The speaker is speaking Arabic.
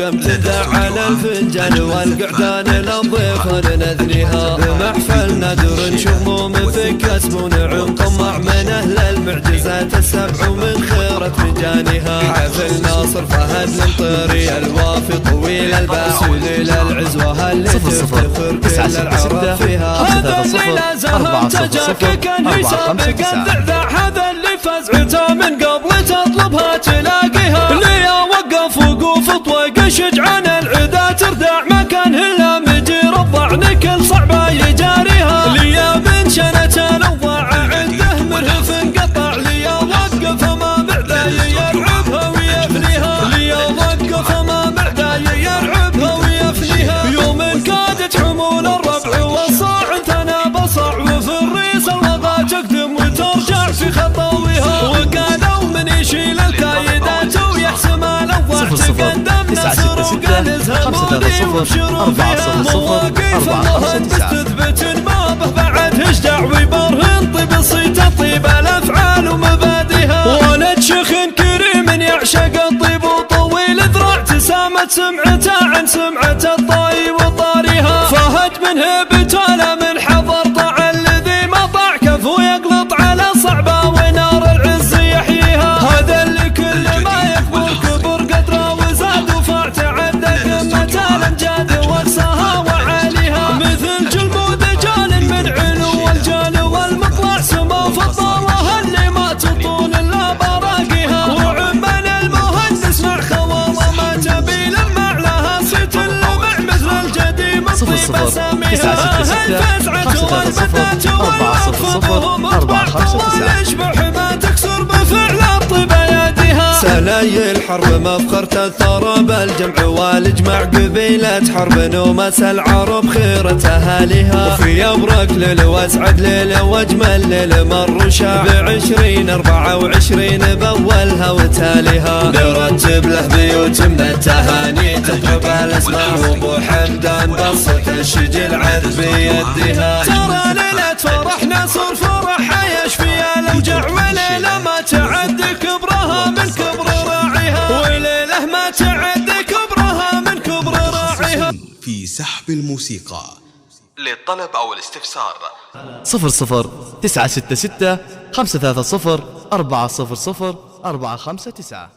امتدع على الفنجان والقعدان للضيف نثنيها. بمحفل نادر شموم فك اسمون طمع من اهل المعجزات السبع ومن خيرة مجانها. حفل ناصر فهد المنطري الوافي طويل الباع وليل العزوة اللي تفتخر كل العرب فيها. هذا الليلة زهم تجاك كان يسابق الذعذع، هذا اللي فزعته من قبل تطلبها تلاقيها. اللي وقف وقوف طوق شجعان العدا تردع ما كان الا مجير الضعن كل صعبة يجاريها. ليا من شنة الوضع عنده مرهف انقطع، ليا وقف ما بعده يرعبها ويفنيها. ليا وقف ما بعده يرعبها ويفنيها. يوم كادت حمول الربع والصاع ثنى بصع، وفي الريس الوضع تقدم وترجع في خطويها. وقالوا من يشيل الكايدات ويحسم الوضع تقدم نصر وقال ازهموني وابشروا فيها. مواقف الله تثبت ما به بعد اشجع ويبرهن طيب صيت طيب الافعال ومبادئها. ولد شيخ كريم يعشق الطيب وطويل ذراع تسامت سمعته عن سمعة الطاي وطاريها. فهد من هبته لا من حضر طاع الذي ما طاع كفو يقلط على صعبه ونار العز يحييها. هذا اللي كل ما يكبر كبر قدره وزاد وفاع تعدى قمة الامجاد واقصاها وعاليها. مثل جلمود جال من علو الجال والمطلع سما فضه وهاللي ما تطول الا براقيها. وعمان المهندس مع خواله ما تبي لمع لها صيت اللمع مثل الجديم الطيب اساميها. الفزعة والبدات والوفضهم اطبع يشبح ما تكسر بفعل الطيب اياديها. سلاي الحرب مفخرة الثرى بالجمع والاجماع قبيلة حرب ومس العرب خيرة اهاليها. وفي يبرك ليل واسعد ليل واجمل ليل مر شاع ب20 24 باولها وتاليها. نرتب له بيوت من التهاني تضرب الاسماء وابو حمدان بسط الشجل عذب بيدها. ترى ليلة فرح نصر فرح يشفي الاوجاع، وليلة ما تعد كبرها من كبر راعيها. وليلة ما تعد كبرها من كبر راعيها. في سحب الموسيقى للطلب أو الاستفسار 00 966 530 400 459.